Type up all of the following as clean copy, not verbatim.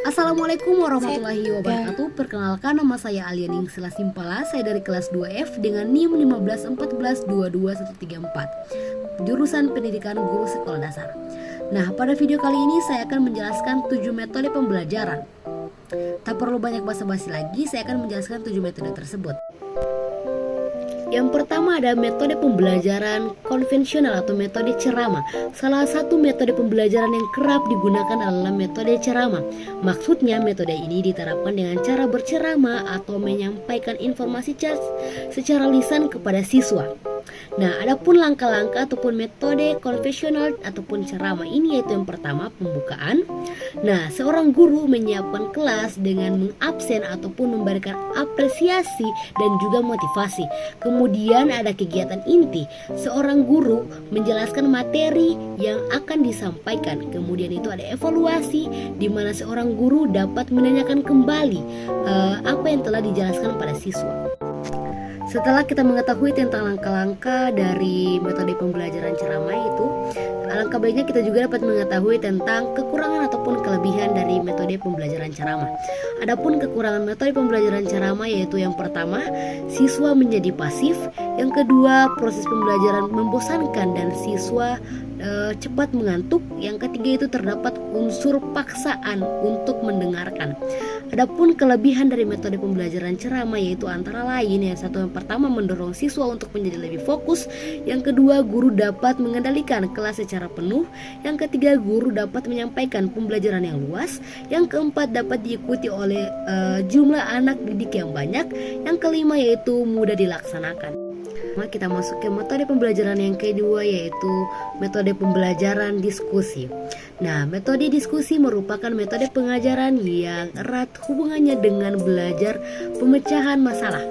Assalamualaikum warahmatullahi wabarakatuh. Perkenalkan, nama saya Alia Ningsila Simpala. Saya dari kelas 2F dengan NIM 1514221134, jurusan Pendidikan Guru Sekolah Dasar. Nah, pada video kali ini saya akan menjelaskan 7 metode pembelajaran. Tak perlu banyak basa-basi lagi, saya akan menjelaskan 7 metode tersebut. Yang pertama ada metode pembelajaran konvensional atau metode ceramah. Salah satu metode pembelajaran yang kerap digunakan adalah metode ceramah. Maksudnya metode ini diterapkan dengan cara berceramah atau menyampaikan informasi secara lisan kepada siswa. Nah, adapun langkah-langkah ataupun metode konvensional ataupun ceramah ini yaitu yang pertama pembukaan. Nah, seorang guru menyiapkan kelas dengan mengabsen ataupun memberikan apresiasi dan juga motivasi. Kemudian ada kegiatan inti. Seorang guru menjelaskan materi yang akan disampaikan. Kemudian itu ada evaluasi di mana seorang guru dapat menanyakan kembali apa yang telah dijelaskan pada siswa. Setelah kita mengetahui tentang langkah-langkah dari metode pembelajaran ceramah itu, alangkah baiknya kita juga dapat mengetahui tentang kekurangan ataupun kelebihan dari metode pembelajaran ceramah. Adapun kekurangan metode pembelajaran ceramah yaitu yang pertama, siswa menjadi pasif. Yang kedua, proses pembelajaran membosankan dan siswa cepat mengantuk. Yang ketiga itu terdapat unsur paksaan untuk mendengarkan. Adapun kelebihan dari metode pembelajaran ceramah yaitu antara lain yang pertama mendorong siswa untuk menjadi lebih fokus. Yang kedua, guru dapat mengendalikan kelas secara penuh. Yang ketiga, guru dapat menyampaikan pembelajaran yang luas. Yang keempat, dapat diikuti oleh jumlah anak didik yang banyak. Yang kelima yaitu mudah dilaksanakan. Kita masuk ke metode pembelajaran yang kedua yaitu metode pembelajaran diskusi. Nah, metode diskusi merupakan metode pengajaran yang erat hubungannya dengan belajar pemecahan masalah.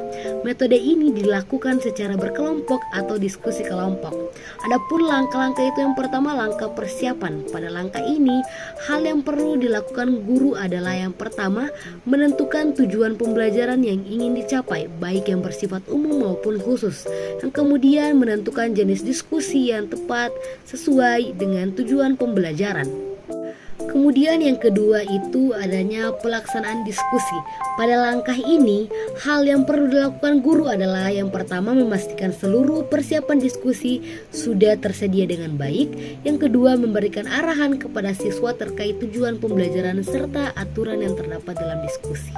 Metode ini dilakukan secara berkelompok atau diskusi kelompok. Adapun langkah-langkah itu yang pertama langkah persiapan. Pada langkah ini, hal yang perlu dilakukan guru adalah yang pertama menentukan tujuan pembelajaran yang ingin dicapai, baik yang bersifat umum maupun khusus. Yang kemudian menentukan jenis diskusi yang tepat sesuai dengan tujuan pembelajaran. Kemudian yang kedua itu adanya pelaksanaan diskusi. Pada langkah ini, hal yang perlu dilakukan guru adalah yang pertama memastikan seluruh persiapan diskusi sudah tersedia dengan baik. Yang kedua, memberikan arahan kepada siswa terkait tujuan pembelajaran serta aturan yang terdapat dalam diskusi.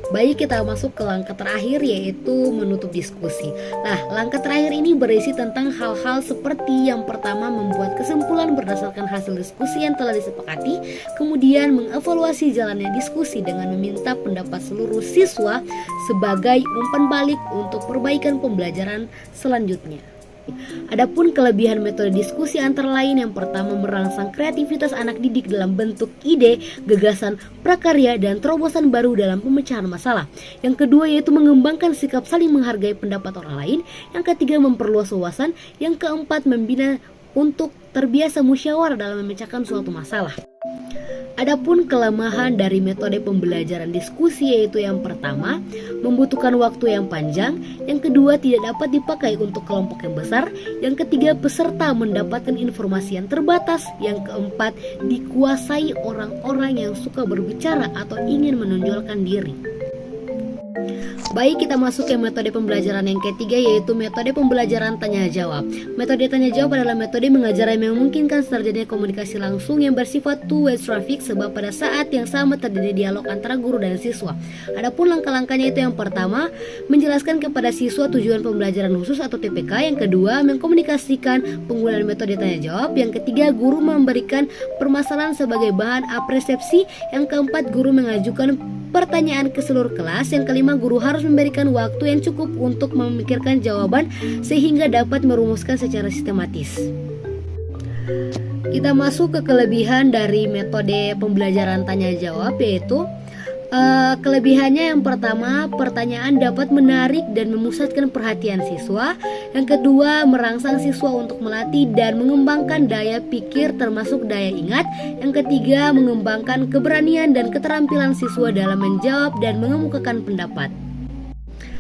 Baik, kita masuk ke langkah terakhir yaitu menutup diskusi. Nah, langkah terakhir ini berisi tentang hal-hal seperti yang pertama membuat kesimpulan berdasarkan hasil diskusi yang telah disepakati, kemudian mengevaluasi jalannya diskusi dengan meminta pendapat seluruh siswa sebagai umpan balik untuk perbaikan pembelajaran selanjutnya. Adapun kelebihan metode diskusi antara lain yang pertama merangsang kreativitas anak didik dalam bentuk ide, gagasan, prakarya, dan terobosan baru dalam pemecahan masalah. Yang kedua yaitu mengembangkan sikap saling menghargai pendapat orang lain. Yang ketiga memperluas wawasan. Yang keempat membina untuk terbiasa musyawarah dalam memecahkan suatu masalah. Adapun kelemahan dari metode pembelajaran diskusi yaitu yang pertama, membutuhkan waktu yang panjang. Yang kedua, tidak dapat dipakai untuk kelompok yang besar. Yang ketiga, peserta mendapatkan informasi yang terbatas. Yang keempat, dikuasai orang-orang yang suka berbicara atau ingin menonjolkan diri. Baik, kita masuk ke metode pembelajaran yang ketiga yaitu metode pembelajaran tanya jawab. Metode tanya jawab adalah metode mengajar yang memungkinkan terjadinya komunikasi langsung yang bersifat two-way traffic sebab pada saat yang sama terjadi dialog antara guru dan siswa. Adapun langkah-langkahnya itu yang pertama, menjelaskan kepada siswa tujuan pembelajaran khusus atau TPK. Yang kedua, mengkomunikasikan penggunaan metode tanya jawab. Yang ketiga, guru memberikan permasalahan sebagai bahan apresiasi. Yang keempat, guru mengajukan pertanyaan ke seluruh kelas. Yang kelima, guru harus memberikan waktu yang cukup untuk memikirkan jawaban sehingga dapat merumuskan secara sistematis. Kita masuk ke kelebihan dari metode pembelajaran tanya jawab yaitu kelebihannya yang pertama, pertanyaan dapat menarik dan memusatkan perhatian siswa. Yang kedua, merangsang siswa untuk melatih dan mengembangkan daya pikir termasuk daya ingat. Yang ketiga, mengembangkan keberanian dan keterampilan siswa dalam menjawab dan mengemukakan pendapat.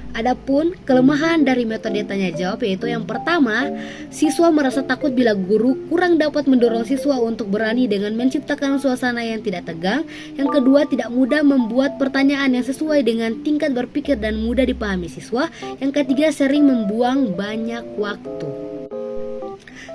Adapun kelemahan dari metode tanya jawab yaitu yang pertama, siswa merasa takut bila guru kurang dapat mendorong siswa untuk berani dengan menciptakan suasana yang tidak tegang. Yang kedua, tidak mudah membuat pertanyaan yang sesuai dengan tingkat berpikir dan mudah dipahami siswa. Yang ketiga, sering membuang banyak waktu.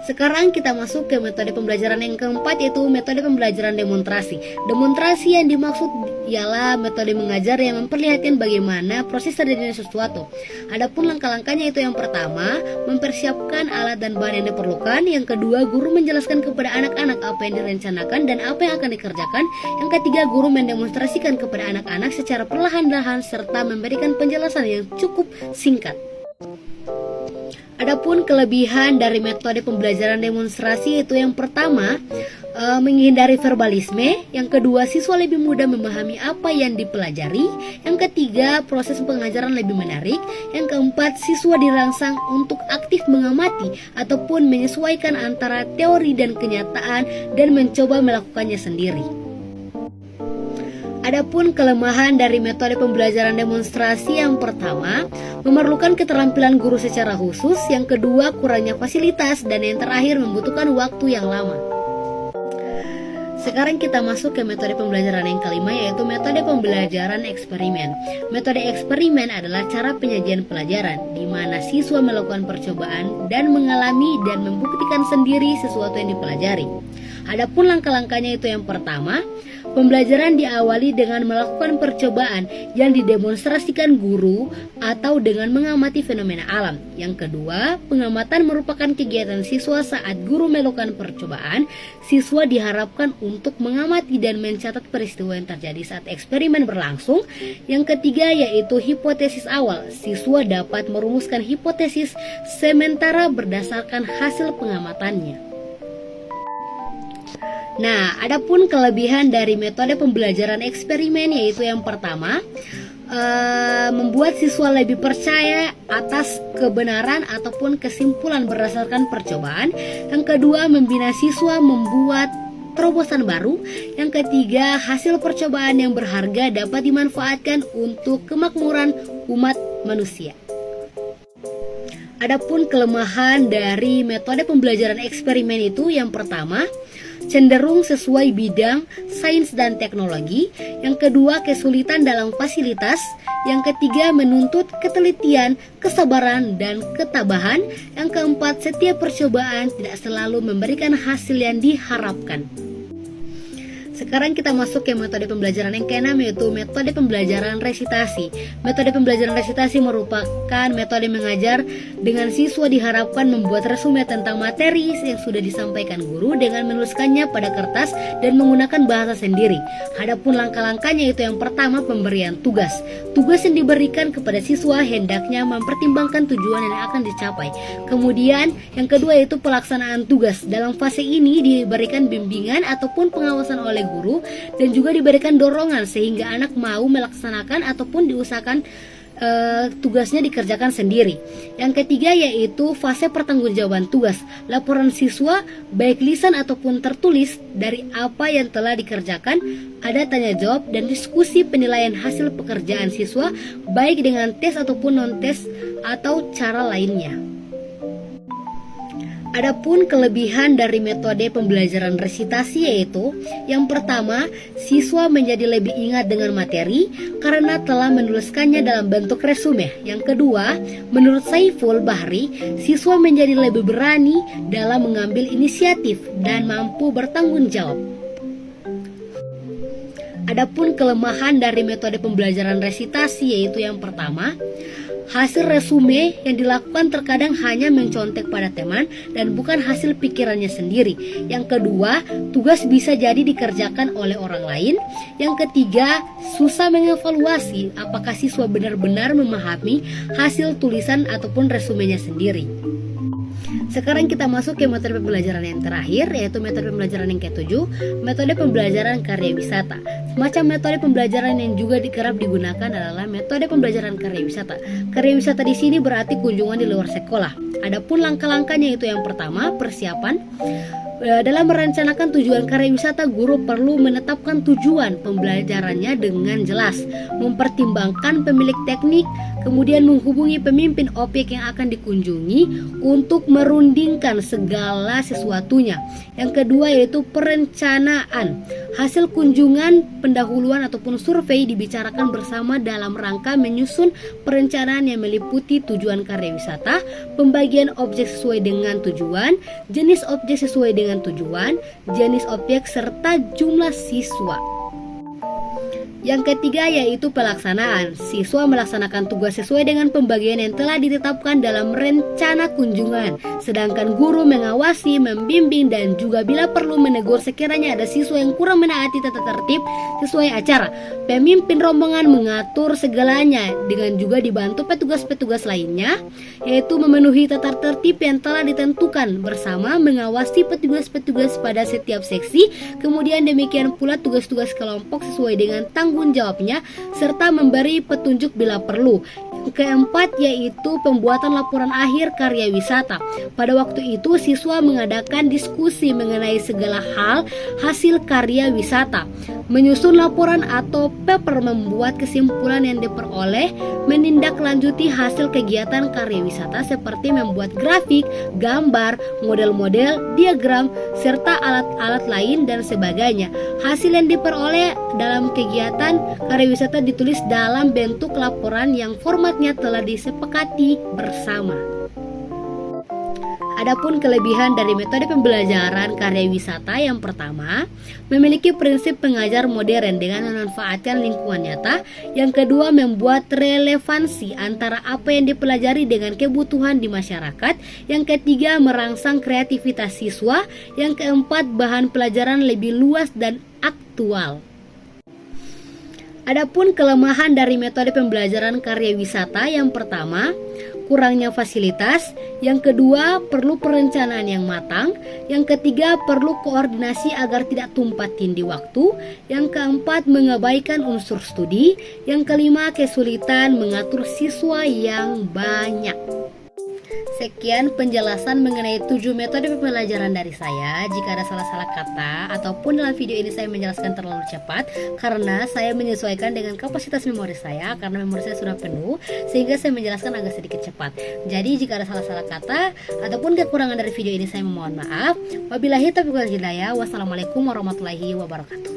Sekarang kita masuk ke metode pembelajaran yang keempat, yaitu metode pembelajaran demonstrasi. Demonstrasi yang dimaksud ialah metode mengajar yang memperlihatkan bagaimana proses terjadinya sesuatu. Adapun langkah-langkahnya itu yang pertama, mempersiapkan alat dan bahan yang diperlukan. Yang kedua, guru menjelaskan kepada anak-anak apa yang direncanakan dan apa yang akan dikerjakan. Yang ketiga, guru mendemonstrasikan kepada anak-anak secara perlahan-lahan serta memberikan penjelasan yang cukup singkat. Adapun kelebihan dari metode pembelajaran demonstrasi itu yang pertama, menghindari verbalisme. Yang kedua, siswa lebih mudah memahami apa yang dipelajari. Yang ketiga, proses pengajaran lebih menarik. Yang keempat, siswa dirangsang untuk aktif mengamati ataupun menyesuaikan antara teori dan kenyataan dan mencoba melakukannya sendiri. Adapun kelemahan dari metode pembelajaran demonstrasi yang pertama, memerlukan keterampilan guru secara khusus. Yang kedua, kurangnya fasilitas. Dan yang terakhir, membutuhkan waktu yang lama. Sekarang kita masuk ke metode pembelajaran yang kelima, yaitu metode pembelajaran eksperimen. Metode eksperimen adalah cara penyajian pelajaran di mana siswa melakukan percobaan dan mengalami dan membuktikan sendiri sesuatu yang dipelajari. Adapun langkah-langkahnya itu yang pertama, pembelajaran diawali dengan melakukan percobaan yang didemonstrasikan guru atau dengan mengamati fenomena alam. Yang kedua, pengamatan merupakan kegiatan siswa saat guru melakukan percobaan. Siswa diharapkan untuk mengamati dan mencatat peristiwa yang terjadi saat eksperimen berlangsung. Yang ketiga yaitu hipotesis awal. Siswa dapat merumuskan hipotesis sementara berdasarkan hasil pengamatannya. Nah, adapun kelebihan dari metode pembelajaran eksperimen yaitu yang pertama, membuat siswa lebih percaya atas kebenaran ataupun kesimpulan berdasarkan percobaan. Yang kedua, membina siswa membuat terobosan baru. Yang ketiga, hasil percobaan yang berharga dapat dimanfaatkan untuk kemakmuran umat manusia. Adapun kelemahan dari metode pembelajaran eksperimen itu yang pertama, cenderung sesuai bidang sains dan teknologi. Yang kedua, kesulitan dalam fasilitas. Yang ketiga, menuntut ketelitian, kesabaran, dan ketabahan. Yang keempat, setiap percobaan tidak selalu memberikan hasil yang diharapkan. Sekarang kita masuk ke metode pembelajaran yang keenam, yaitu metode pembelajaran resitasi. Metode pembelajaran resitasi merupakan metode mengajar dengan siswa diharapkan membuat resume tentang materi yang sudah disampaikan guru dengan menuliskannya pada kertas dan menggunakan bahasa sendiri. Adapun langkah-langkahnya itu yang pertama, pemberian tugas. Tugas yang diberikan kepada siswa hendaknya mempertimbangkan tujuan yang akan dicapai. Kemudian yang kedua yaitu pelaksanaan tugas. Dalam fase ini diberikan bimbingan ataupun pengawasan oleh guru dan juga diberikan dorongan sehingga anak mau melaksanakan ataupun diusahakan tugasnya dikerjakan sendiri. Yang ketiga yaitu fase pertanggungjawaban tugas. Laporan siswa baik lisan ataupun tertulis dari apa yang telah dikerjakan, ada tanya jawab dan diskusi penilaian hasil pekerjaan siswa baik dengan tes ataupun non-tes atau cara lainnya. Adapun kelebihan dari metode pembelajaran resitasi yaitu yang pertama, siswa menjadi lebih ingat dengan materi karena telah menuliskannya dalam bentuk resume. Yang kedua, menurut Saiful Bahri, siswa menjadi lebih berani dalam mengambil inisiatif dan mampu bertanggung jawab. Adapun kelemahan dari metode pembelajaran resitasi yaitu yang pertama, hasil resume yang dilakukan terkadang hanya mencontek pada teman dan bukan hasil pikirannya sendiri. Yang kedua, tugas bisa jadi dikerjakan oleh orang lain. Yang ketiga, susah mengevaluasi apakah siswa benar-benar memahami hasil tulisan ataupun resumenya sendiri. Sekarang kita masuk ke metode pembelajaran yang terakhir, yaitu metode pembelajaran yang ke-7, metode pembelajaran karya wisata. Semacam metode pembelajaran yang juga kerap digunakan adalah metode pembelajaran karya wisata. Karya wisata di sini berarti kunjungan di luar sekolah. Adapun langkah-langkahnya itu yang pertama, persiapan. Dalam merencanakan tujuan karya wisata, guru perlu menetapkan tujuan pembelajarannya dengan jelas, mempertimbangkan pemilik teknik, kemudian menghubungi pemimpin objek yang akan dikunjungi untuk merundingkan segala sesuatunya. Yang kedua yaitu perencanaan. Hasil kunjungan, pendahuluan ataupun survei dibicarakan bersama dalam rangka menyusun perencanaan yang meliputi tujuan karya wisata, pembagian objek sesuai dengan tujuan, jenis objek sesuai dengan tujuan, jenis objek serta jumlah siswa. Yang ketiga yaitu pelaksanaan. Siswa melaksanakan tugas sesuai dengan pembagian yang telah ditetapkan dalam rencana kunjungan. Sedangkan guru mengawasi, membimbing, dan juga bila perlu menegur sekiranya ada siswa yang kurang menaati tata tertib sesuai acara. Pemimpin rombongan mengatur segalanya dengan juga dibantu petugas-petugas lainnya, yaitu memenuhi tata tertib yang telah ditentukan bersama mengawasi petugas-petugas pada setiap seksi. Kemudian demikian pula tugas-tugas kelompok sesuai dengan tanggung jawabnya serta memberi petunjuk bila perlu. Keempat yaitu pembuatan laporan akhir karya wisata. Pada waktu itu siswa mengadakan diskusi mengenai segala hal hasil karya wisata, menyusun laporan atau paper, membuat kesimpulan yang diperoleh, menindaklanjuti hasil kegiatan karya wisata seperti membuat grafik, gambar, model-model, diagram, serta alat-alat lain dan sebagainya. Hasil yang diperoleh dalam kegiatan karya wisata ditulis dalam bentuk laporan yang formatnya telah disepakati bersama. Adapun kelebihan dari metode pembelajaran karya wisata, yang pertama, memiliki prinsip pengajar modern dengan memanfaatkan lingkungan nyata. Yang kedua, membuat relevansi antara apa yang dipelajari dengan kebutuhan di masyarakat. Yang ketiga, merangsang kreativitas siswa. Yang keempat, bahan pelajaran lebih luas dan aktual. Adapun kelemahan dari metode pembelajaran karya wisata, yang pertama, kurangnya fasilitas. Yang kedua, perlu perencanaan yang matang. Yang ketiga, perlu koordinasi agar tidak tumpah tindih waktu. Yang keempat, mengabaikan unsur studi. Yang kelima, kesulitan mengatur siswa yang banyak. Sekian penjelasan mengenai 7 metode pembelajaran dari saya. Jika ada salah-salah kata ataupun dalam video ini saya menjelaskan terlalu cepat, karena saya menyesuaikan dengan kapasitas memori saya, karena memori saya sudah penuh, sehingga saya menjelaskan agak sedikit cepat. Jadi jika ada salah-salah kata ataupun kekurangan dari video ini, saya memohon maaf. Wabillahi taufiq wal hidayah. Wassalamualaikum warahmatullahi wabarakatuh.